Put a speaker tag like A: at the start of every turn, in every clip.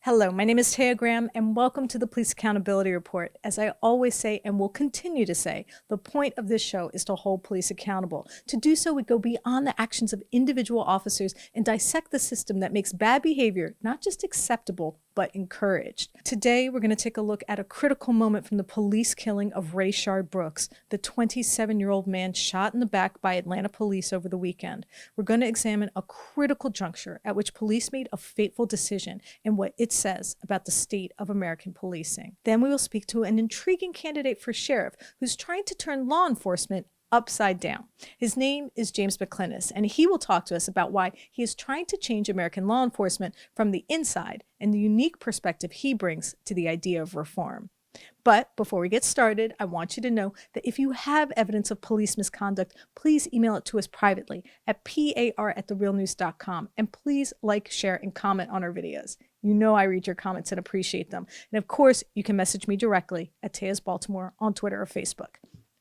A: Hello, my name is Taya Graham, and welcome to the Police Accountability Report. As I always say and will continue to say, the point of this show is to hold police accountable. To do so, we go beyond the actions of individual officers and dissect the system that makes bad behavior not just acceptable, but encouraged. Today, we're going to take a look at a critical moment from the police killing of Rayshard Brooks, the 27-year-old man shot in the back by Atlanta police over the weekend. We're going to examine a critical juncture at which police made a fateful decision and what it says about the state of American policing. Then we will speak to an intriguing candidate for sheriff who's trying to turn law enforcement upside down. His name is James McLynas, and he will talk to us about why he is trying to change American law enforcement from the inside and the unique perspective he brings to the idea of reform. But before we get started, I want you to know that if you have evidence of police misconduct, please email it to us privately at par@therealnews.com, and please like, share, and comment on our videos. You know I read your comments and appreciate them. And of course, you can message me directly at Taya's Baltimore on Twitter or Facebook.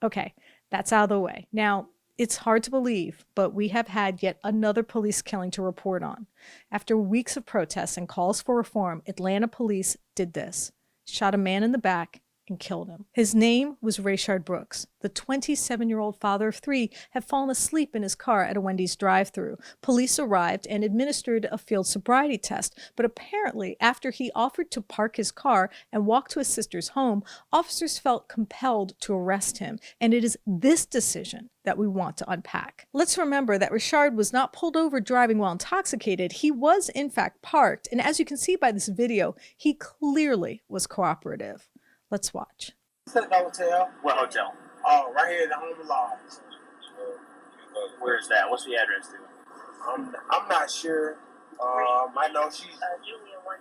A: Okay, that's out of the way. Now, it's hard to believe, but we have had yet another police killing to report on. After weeks of protests and calls for reform, Atlanta police did this: shot a man in the back and killed him. His name was Rayshard Brooks. The 27-year-old father of three had fallen asleep in his car at a Wendy's drive-thru. Police arrived and administered a field sobriety test, but apparently after he offered to park his car and walk to his sister's home, officers felt compelled to arrest him, and it is this decision that we want to unpack. Let's remember that Rashard was not pulled over driving while intoxicated. He was in fact parked, and as you can see by this video, he clearly was cooperative. Let's watch.
B: Set the hotel.
C: What hotel?
B: Oh, right here at the Home Lodge.
C: Where's that? What's the address to?
B: I'm not sure. I know she's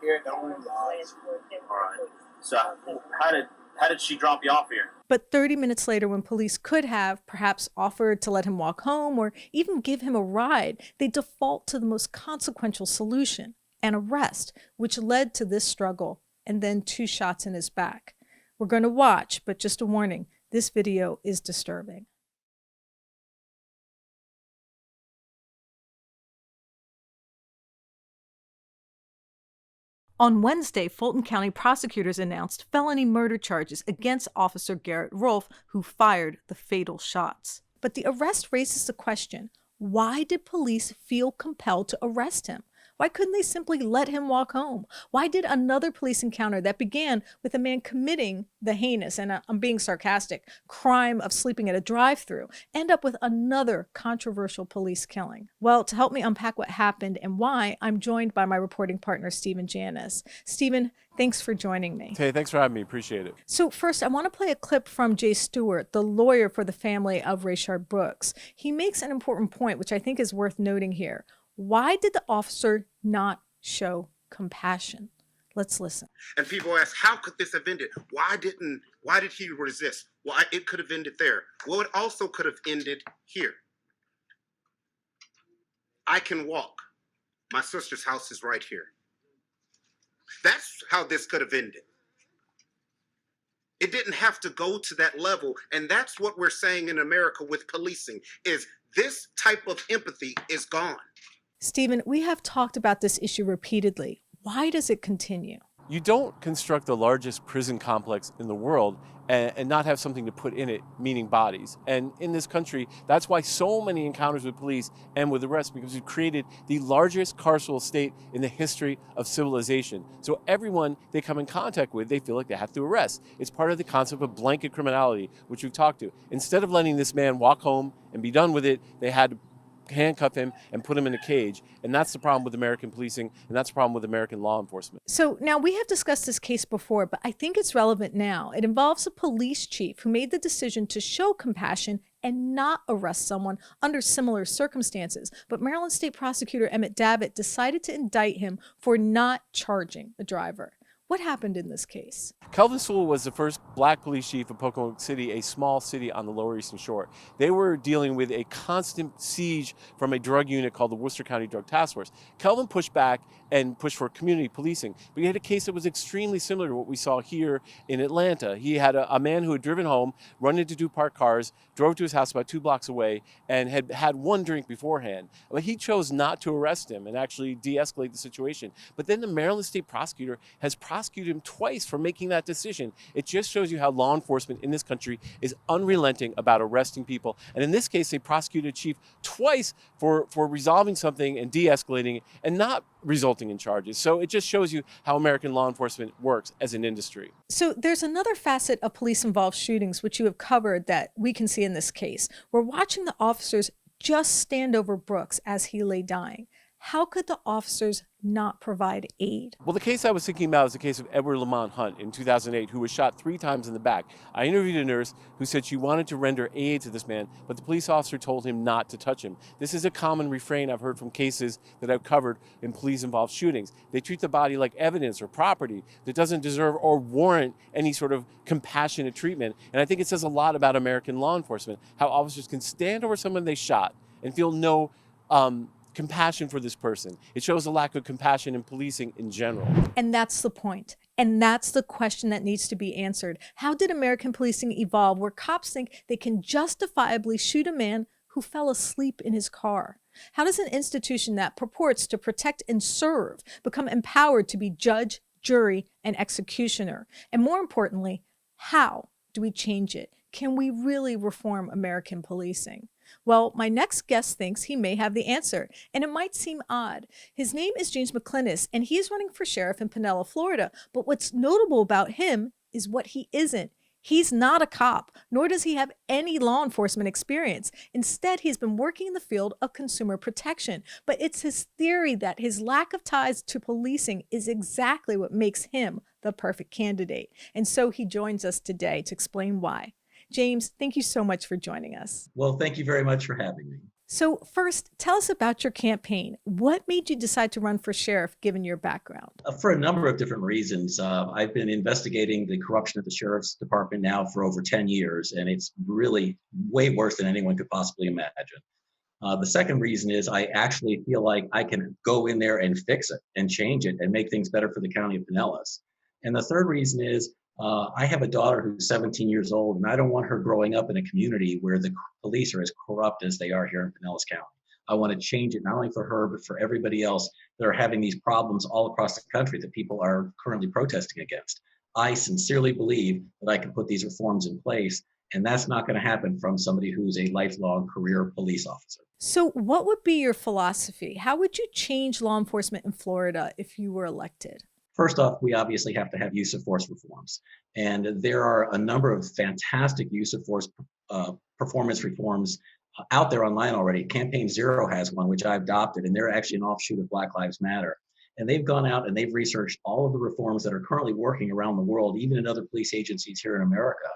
B: here at the Home Lodge.
C: All right. So how did she drop you off here?
A: But 30 minutes later, when police could have perhaps offered to let him walk home or even give him a ride, they default to the most consequential solution, an arrest, which led to this struggle and then 2 shots in his back. We're going to watch, but just a warning, this video is disturbing. On Wednesday, Fulton County prosecutors announced felony murder charges against Officer Garrett Rolfe, who fired the fatal shots. But the arrest raises the question, why did police feel compelled to arrest him? Why couldn't they simply let him walk home? Why did another police encounter that began with a man committing the heinous, and I'm being sarcastic, crime of sleeping at a drive-thru end up with another controversial police killing? Well, to help me unpack what happened and why, I'm joined by my reporting partner, Stephen Janis. Stephen, thanks for joining me.
D: Hey, thanks for having me. Appreciate it.
A: So first, I want to play a clip from Stewart, the lawyer for the family of Rayshard Brooks. He makes an important point, which I think is worth noting here. Why did the officer not show compassion? Let's listen.
E: And people ask, how could this have ended? Why did he resist? Well, it could have ended there. Well, it also could have ended here. I can walk. My sister's house is right here. That's how this could have ended. It didn't have to go to that level. And that's what we're saying in America with policing, is this type of empathy is gone.
A: Stephen, we have talked about this issue repeatedly. Why does it continue?
D: You don't construct the largest prison complex in the world and not have something to put in it, meaning bodies. And in this country, that's why so many encounters with police end with arrest, because we've created the largest carceral state in the history of civilization. So everyone they come in contact with, they feel like they have to arrest. It's part of the concept of blanket criminality, which we've talked to. Instead of letting this man walk home and be done with it, they had to handcuff him and put him in a cage. And that's the problem with American policing, and that's the problem with American law enforcement.
A: So now we have discussed this case before, but I think it's relevant now. It involves a police chief who made the decision to show compassion and not arrest someone under similar circumstances. But Maryland State Prosecutor Emmett Davitt decided to indict him for not charging the driver. What happened in this case?
D: Kelvin Sewell was the first black police chief of Pocono City, a small city on the Lower Eastern Shore. They were dealing with a constant siege from a drug unit called the Worcester County Drug Task Force. Kelvin pushed back and pushed for community policing, but he had a case that was extremely similar to what we saw here in Atlanta. He had a man who had driven home, run into two parked cars, drove to his house about 2 blocks away, and had had one drink beforehand. But he chose not to arrest him and actually de-escalate the situation. But then the Maryland State Prosecutor has prosecuted him twice for making that decision. It just shows you how law enforcement in this country is unrelenting about arresting people. And in this case, they prosecuted Chief twice for resolving something and de-escalating it and not resulting in charges. So it just shows you how American law enforcement works as an industry.
A: So there's another facet of police-involved shootings, which you have covered, that we can see in this case. We're watching the officers just stand over Brooks as he lay dying. How could the officers not provide aid?
D: Well, the case I was thinking about is the case of Edward Lamont Hunt in 2008, who was shot 3 times in the back. I interviewed a nurse who said she wanted to render aid to this man, but the police officer told him not to touch him. This is a common refrain I've heard from cases that I've covered in police-involved shootings. They treat the body like evidence or property that doesn't deserve or warrant any sort of compassionate treatment. And I think it says a lot about American law enforcement, how officers can stand over someone they shot and feel no compassion for this person. It shows a lack of compassion in policing in general.
A: And that's the point. And that's the question that needs to be answered. How did American policing evolve where cops think they can justifiably shoot a man who fell asleep in his car? How does an institution that purports to protect and serve become empowered to be judge, jury, and executioner? And more importantly, how do we change it? Can we really reform American policing? Well, my next guest thinks he may have the answer, and it might seem odd. His name is James McLynas, and he is running for sheriff in Pinellas, Florida. But what's notable about him is what he isn't. He's not a cop, nor does he have any law enforcement experience. Instead, he's been working in the field of consumer protection. But it's his theory that his lack of ties to policing is exactly what makes him the perfect candidate. And so he joins us today to explain why. James, thank you so much for joining us.
F: Well, thank you very much for having me.
A: So first, tell us about your campaign. What made you decide to run for sheriff, given your background?
F: For a number of different reasons. I've been investigating the corruption of the sheriff's department now for over 10 years, and it's really way worse than anyone could possibly imagine. The second reason is I actually feel like I can go in there and fix it and change it and make things better for the county of Pinellas. And the third reason is I have a daughter who's 17 years old, and I don't want her growing up in a community where the police are as corrupt as they are here in Pinellas County. I want to change it not only for her, but for everybody else that are having these problems all across the country that people are currently protesting against. I sincerely believe that I can put these reforms in place, and that's not going to happen from somebody who's a lifelong career police officer.
A: So what would be your philosophy? How would you change law enforcement in Florida if you were elected?
F: First off, we obviously have to have use of force reforms. And there are a number of fantastic use of force performance reforms out there online already. Campaign Zero has one, which I adopted, and they're actually an offshoot of Black Lives Matter. And they've gone out and they've researched all of the reforms that are currently working around the world, even in other police agencies here in America.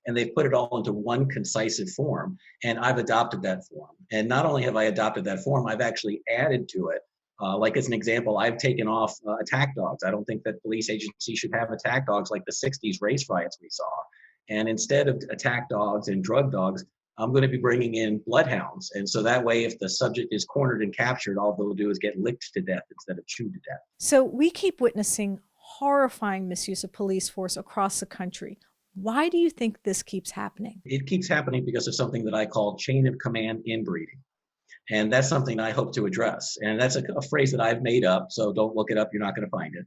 F: And they've put it all into one concise form. And I've adopted that form. And not only have I adopted that form, I've actually added to it. Like as an example, I've taken off attack dogs. I don't think that police agencies should have attack dogs like the 60s race riots we saw. And instead of attack dogs and drug dogs, I'm going to be bringing in bloodhounds. And so that way, if the subject is cornered and captured, all they'll do is get licked to death instead of chewed to death.
A: So we keep witnessing horrifying misuse of police force across the country. Why do you think this keeps happening?
F: It keeps happening because of something that I call chain of command inbreeding. And that's something I hope to address. And that's a phrase that I've made up, so don't look it up, you're not going to find it.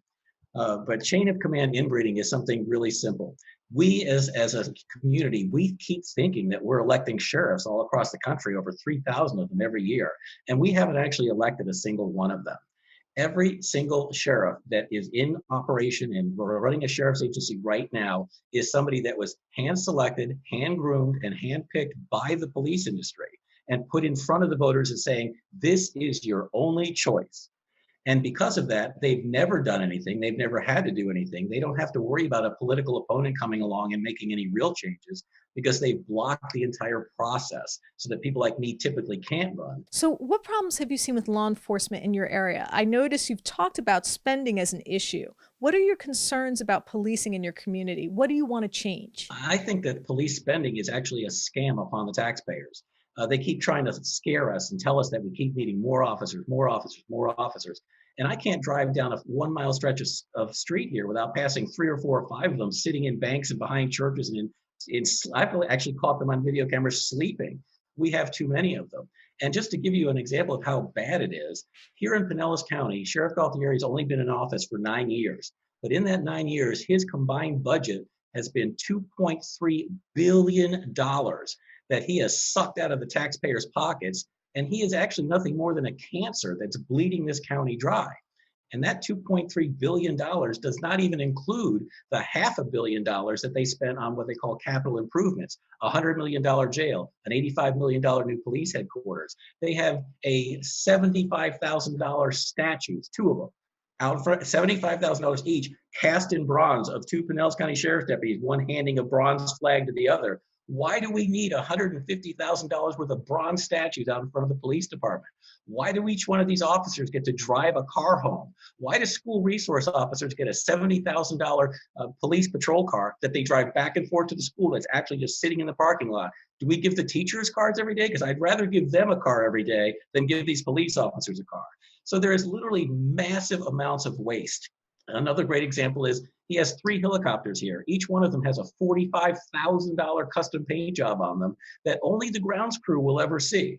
F: But chain of command inbreeding is something really simple. We as a community, we keep thinking that we're electing sheriffs all across the country, over 3,000 of them every year. And we haven't actually elected a single one of them. Every single sheriff that is in operation and we're running a sheriff's agency right now is somebody that was hand-selected, hand-groomed, and hand-picked by the police industry and put in front of the voters and saying, this is your only choice. And because of that, they've never done anything. They've never had to do anything. They don't have to worry about a political opponent coming along and making any real changes because they've blocked the entire process so that people like me typically can't run.
A: So, what problems have you seen with law enforcement in your area? I notice you've talked about spending as an issue. What are your concerns about policing in your community? What do you want to change?
F: I think that police spending is actually a scam upon the taxpayers. They keep trying to scare us and tell us that we keep needing more officers, more officers, more officers. And I can't drive down a 1 mile stretch of street here without passing 3 or 4 or 5 of them sitting in banks and behind churches. And I've actually caught them on video cameras sleeping. We have too many of them. And just to give you an example of how bad it is, here in Pinellas County, Sheriff Galtieri has only been in office for 9 years. But in that 9 years, his combined budget has been $2.3 billion that he has sucked out of the taxpayers' pockets. And he is actually nothing more than a cancer that's bleeding this county dry. And that $2.3 billion does not even include the $500 million that they spent on what they call capital improvements, a $100 million jail, an $85 million new police headquarters. They have a $75,000 statues, 2 of them, out front, $75,000 each, cast in bronze of 2 Pinellas County Sheriff's deputies, one handing a bronze flag to the other. Why do we need $150,000 worth of bronze statues out in front of the police department? Why do each one of these officers get to drive a car home? Why do school resource officers get a $70,000 police patrol car that they drive back and forth to the school that's actually just sitting in the parking lot? Do we give the teachers cars every day? Because I'd rather give them a car every day than give these police officers a car. So there is literally massive amounts of waste. Another great example is he has 3 helicopters here. Each one of them has a $45,000 custom paint job on them that only the grounds crew will ever see.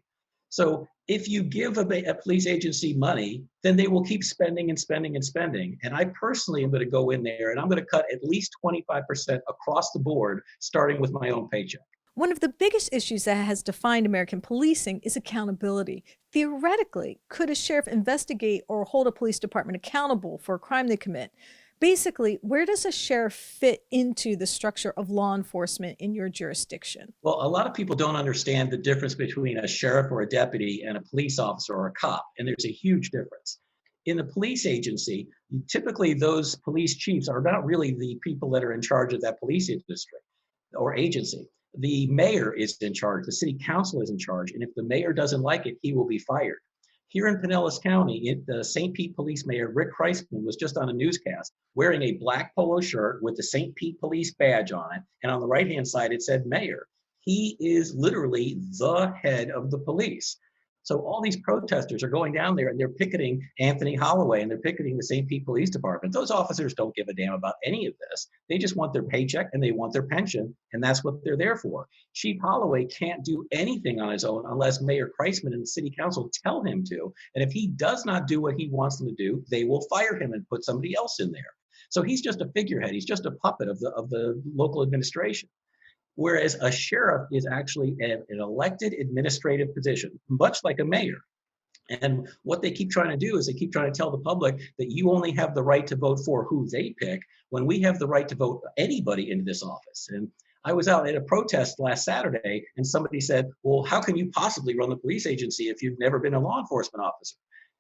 F: So if you give a police agency money, then they will keep spending and spending and spending. And I personally am going to go in there and I'm going to cut at least 25% across the board, starting with my own paycheck.
A: One of the biggest issues that has defined American policing is accountability. Theoretically, could a sheriff investigate or hold a police department accountable for a crime they commit? Basically, where does a sheriff fit into the structure of law enforcement in your jurisdiction?
F: Well, a lot of people don't understand the difference between a sheriff or a deputy and a police officer or a cop, and there's a huge difference. In the police agency, typically those police chiefs are not really the people that are in charge of that police district or agency. The mayor is in charge, the city council is in charge, and if the mayor doesn't like it, he will be fired. Here in Pinellas County, the St. Pete Police Mayor, Rick Kreisman, was just on a newscast wearing a black polo shirt with the St. Pete Police badge on it, and on the right-hand side it said mayor. He is literally the head of the police. So all these protesters are going down there and they're picketing Anthony Holloway and they're picketing the St. Pete Police Department. Those officers don't give a damn about any of this. They just want their paycheck and they want their pension, and that's what they're there for. Chief Holloway can't do anything on his own unless Mayor Kreisman and the city council tell him to. And if he does not do what he wants them to do, they will fire him and put somebody else in there. So he's just a figurehead. He's just a puppet of the local administration. Whereas a sheriff is actually an elected administrative position, much like a mayor. And what they keep trying to do is they keep trying to tell the public that you only have the right to vote for who they pick, when we have the right to vote anybody into this office. And I was out at a protest last Saturday and somebody said, well, how can you possibly run the police agency if you've never been a law enforcement officer?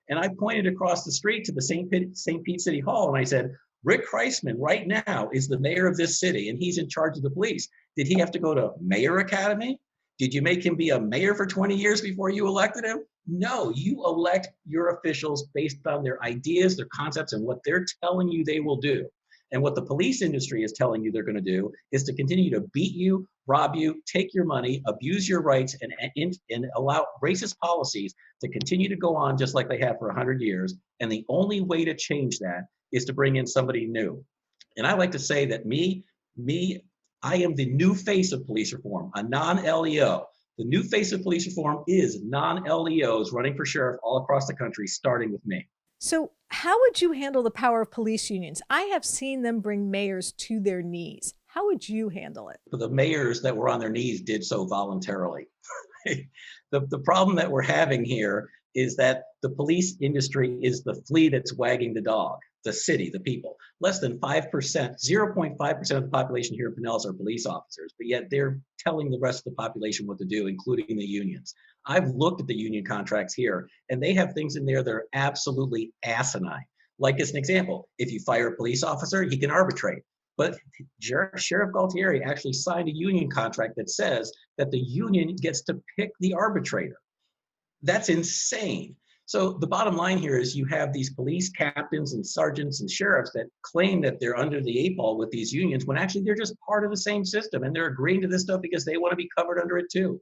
F: And I pointed across the street to the St. Pete City Hall and I said, Rick Kreisman right now is the mayor of this city and he's in charge of the police. Did he have to go to Mayor Academy? Did you make him be a mayor for 20 years before you elected him? No, you elect your officials based on their ideas, their concepts, and what they're telling you they will do. And what the police industry is telling you they're going to do is to continue to beat you, rob you, take your money, abuse your rights, and allow racist policies to continue to go on just like they have for 100 years. And the only way to change that is to bring in somebody new. And I like to say that I am the new face of police reform, a non-LEO. The new face of police reform is non-LEOs running for sheriff all across the country, starting with me.
A: So how would you handle the power of police unions? I have seen them bring mayors to their knees. How would you handle it?
F: The mayors that were on their knees did so voluntarily. The problem that we're having here is that the police industry is the flea that's wagging the dog, the city, the people. Less than 5%, 0.5% of the population here in Pinellas are police officers, but yet they're telling the rest of the population what to do, including the unions. I've looked at the union contracts here, and they have things in there that are absolutely asinine. Like, as an example, if you fire a police officer, he can arbitrate. But Sheriff Galtieri actually signed a union contract that says that the union gets to pick the arbitrator. That's insane. So the bottom line here is you have these police captains and sergeants and sheriffs that claim that they're under the 8 ball with these unions when actually they're just part of the same system, and they're agreeing to this stuff because they want to be covered under it too.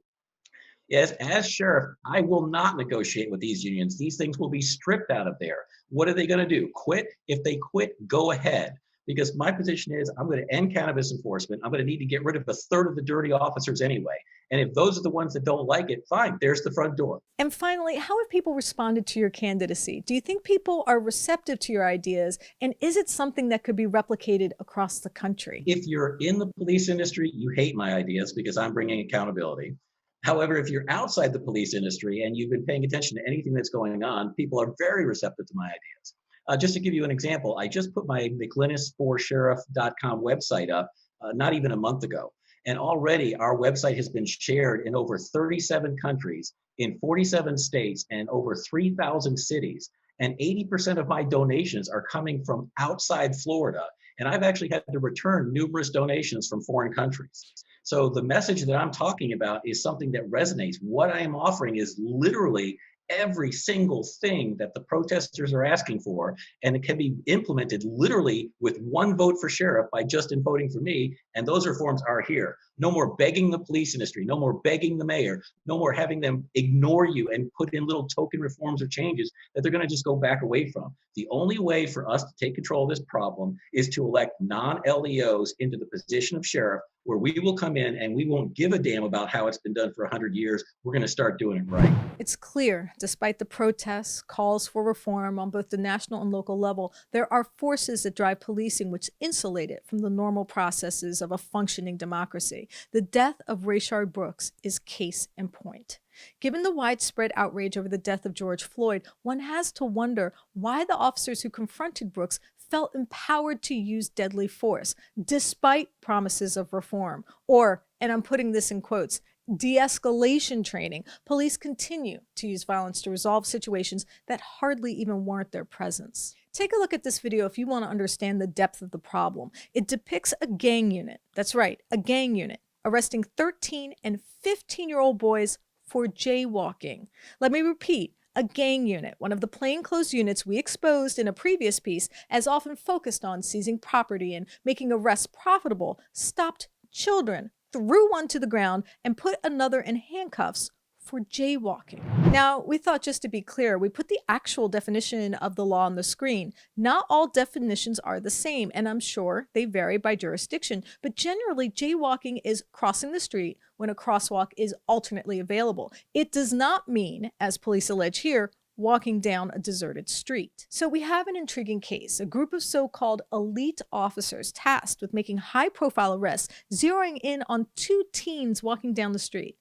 F: Yes, as sheriff, I will not negotiate with these unions. These things will be stripped out of there. What are they going to do? Quit? If they quit, go ahead. Because my position is I'm going to end cannabis enforcement. I'm going to need to get rid of a third of the dirty officers anyway. And if those are the ones that don't like it, fine, there's the front door.
A: And finally, how have people responded to your candidacy? Do you think people are receptive to your ideas? And is it something that could be replicated across the country?
F: If you're in the police industry, you hate my ideas because I'm bringing accountability. However, if you're outside the police industry and you've been paying attention to anything that's going on, people are very receptive to my ideas. Just to give you an example, I just put my McLynas4Sheriff.com website up not even a month ago. And already our website has been shared in over 37 countries, in 47 states, and over 3,000 cities. And 80% of my donations are coming from outside Florida. And I've actually had to return numerous donations from foreign countries. So the message that I'm talking about is something that resonates. What I am offering is literally every single thing that the protesters are asking for, and it can be implemented literally with one vote for sheriff by just in voting for me, and those reforms are here. No more begging the police industry, no more begging the mayor, no more having them ignore you and put in little token reforms or changes that they're going to just go back away from. The only way for us to take control of this problem is to elect non-LEOs into the position of sheriff, where we will come in and we won't give a damn about how it's been done for 100 years. We're going to start doing it right.
A: It's clear, despite the protests, calls for reform on both the national and local level, there are forces that drive policing which insulate it from the normal processes of a functioning democracy. The death of Rayshard Brooks is case in point. Given the widespread outrage over the death of George Floyd, one has to wonder why the officers who confronted Brooks felt empowered to use deadly force, despite promises of reform, or, and I'm putting this in quotes, de-escalation training. Police continue to use violence to resolve situations that hardly even warrant their presence. Take a look at this video if you want to understand the depth of the problem. It depicts a gang unit, that's right, a gang unit, arresting 13 and 15-year-old boys for jaywalking. Let me repeat, a gang unit, one of the plainclothes units we exposed in a previous piece as often focused on seizing property and making arrests profitable, stopped children, threw one to the ground, and put another in handcuffs for jaywalking. Now, we thought, just to be clear, we put the actual definition of the law on the screen. Not all definitions are the same, and I'm sure they vary by jurisdiction, but generally jaywalking is crossing the street when a crosswalk is alternately available. It does not mean, as police allege here, walking down a deserted street. So we have an intriguing case, a group of so-called elite officers tasked with making high-profile arrests, zeroing in on 2 teens walking down the street.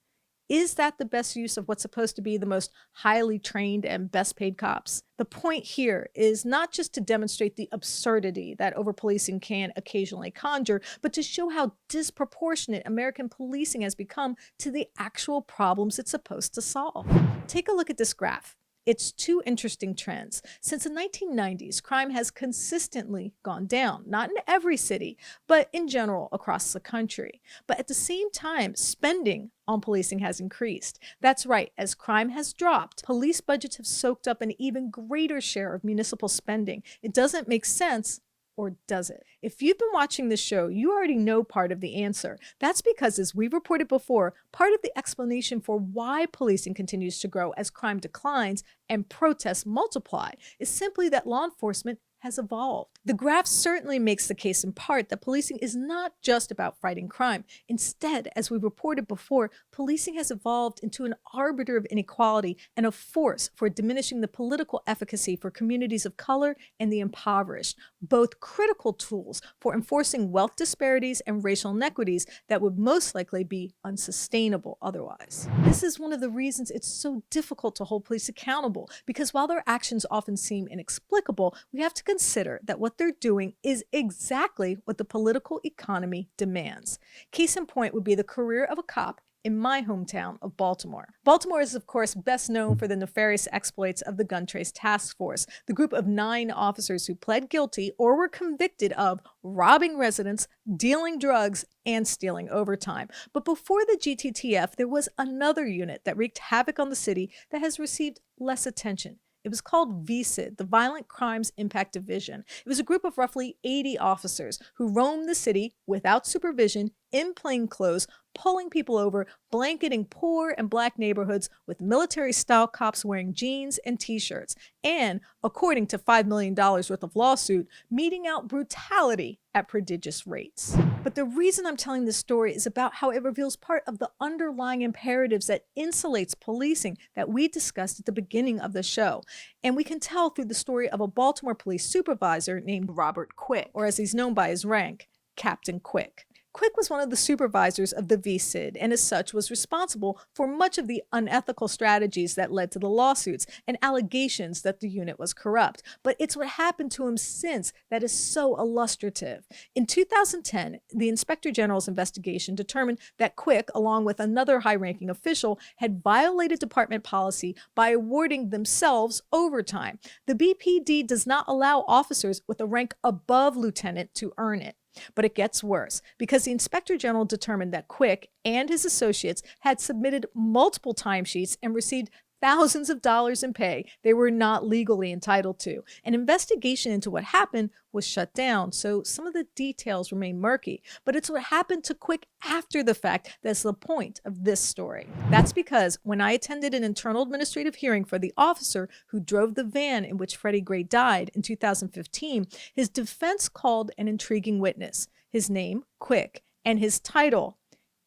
A: Is that the best use of what's supposed to be the most highly trained and best paid cops? The point here is not just to demonstrate the absurdity that over-policing can occasionally conjure, but to show how disproportionate American policing has become to the actual problems it's supposed to solve. Take a look at this graph. It's 2 interesting trends. Since the 1990s, crime has consistently gone down, not in every city, but in general across the country. But at the same time, spending on policing has increased. That's right, as crime has dropped, police budgets have soaked up an even greater share of municipal spending. It doesn't make sense, or does it? If you've been watching this show, you already know part of the answer. That's because, as we've reported before, part of the explanation for why policing continues to grow as crime declines and protests multiply is simply that law enforcement has evolved. The graph certainly makes the case in part that policing is not just about fighting crime. Instead, as we reported before, policing has evolved into an arbiter of inequality and a force for diminishing the political efficacy for communities of color and the impoverished, both critical tools for enforcing wealth disparities and racial inequities that would most likely be unsustainable otherwise. This is one of the reasons it's so difficult to hold police accountable, because while their actions often seem inexplicable, we have to consider that what they're doing is exactly what the political economy demands. Case in point would be the career of a cop in my hometown of Baltimore. Baltimore is, of course, best known for the nefarious exploits of the Gun Trace Task Force, the group of 9 officers who pled guilty or were convicted of robbing residents, dealing drugs, and stealing overtime. But before the GTTF, there was another unit that wreaked havoc on the city that has received less attention. It was called VSID, the Violent Crimes Impact Division. It was a group of roughly 80 officers who roamed the city without supervision, in plain clothes, pulling people over, blanketing poor and black neighborhoods with military-style cops wearing jeans and t-shirts, and, according to $5 million worth of lawsuit, meting out brutality at prodigious rates. But the reason I'm telling this story is about how it reveals part of the underlying imperatives that insulates policing that we discussed at the beginning of the show. And we can tell through the story of a Baltimore police supervisor named Robert Quick, or as he's known by his rank, Captain Quick. Quick was one of the supervisors of the VSID and as such was responsible for much of the unethical strategies that led to the lawsuits and allegations that the unit was corrupt. But it's what happened to him since that is so illustrative. In 2010, the Inspector General's investigation determined that Quick, along with another high-ranking official, had violated department policy by awarding themselves overtime. The BPD does not allow officers with a rank above lieutenant to earn it. But it gets worse because the Inspector General determined that Quick and his associates had submitted multiple timesheets and received thousands of dollars in pay they were not legally entitled to. An investigation into what happened was shut down, so some of the details remain murky. But it's what happened to Quick after the fact that's the point of this story. That's because when I attended an internal administrative hearing for the officer who drove the van in which Freddie Gray died in 2015, his defense called an intriguing witness. His name, Quick, and his title,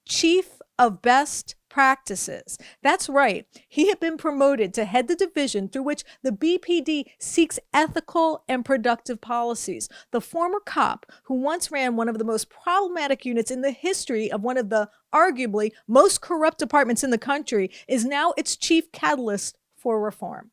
A: Chief of Best Practices. That's right. He had been promoted to head the division through which the BPD seeks ethical and productive policies. The former cop, who once ran one of the most problematic units in the history of one of the arguably most corrupt departments in the country, is now its chief catalyst for reform.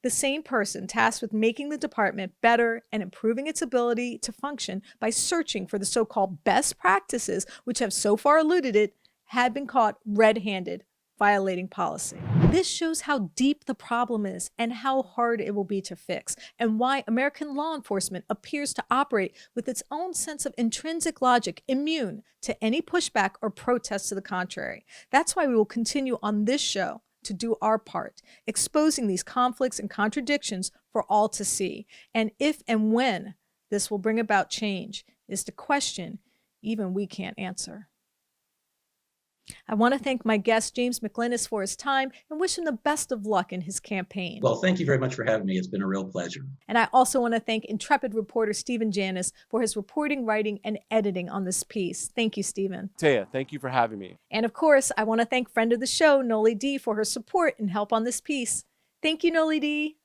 A: The same person tasked with making the department better and improving its ability to function by searching for the so-called best practices, which have so far eluded it, had been caught red-handed, violating policy. This shows how deep the problem is and how hard it will be to fix, and why American law enforcement appears to operate with its own sense of intrinsic logic, immune to any pushback or protest to the contrary. That's why we will continue on this show to do our part, exposing these conflicts and contradictions for all to see. And if and when this will bring about change is the question even we can't answer. I want to thank my guest, James McLynas, for his time and wish him the best of luck in his campaign.
F: Well, thank you very much for having me. It's been a real pleasure.
A: And I also want to thank intrepid reporter Stephen Janis for his reporting, writing, and editing on this piece. Thank you, Stephen.
D: Taya, thank you for having me.
A: And of course, I want to thank friend of the show, Noli D, for her support and help on this piece. Thank you, Noli D.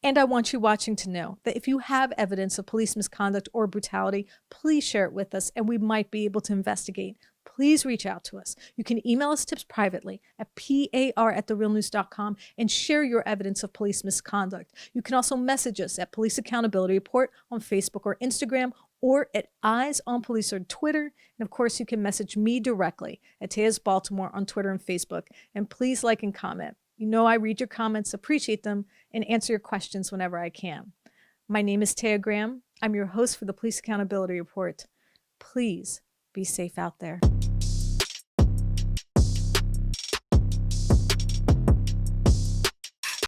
A: And I want you watching to know that if you have evidence of police misconduct or brutality, please share it with us and we might be able to investigate. Please reach out to us. You can email us tips privately at par@therealnews.com and share your evidence of police misconduct. You can also message us at Police Accountability Report on Facebook or Instagram, or at Eyes on Police on Twitter. And of course, you can message me directly at Taya's Baltimore on Twitter and Facebook. And please like and comment. You know I read your comments, appreciate them, and answer your questions whenever I can. My name is Taya Graham. I'm your host for the Police Accountability Report. Please be safe out there.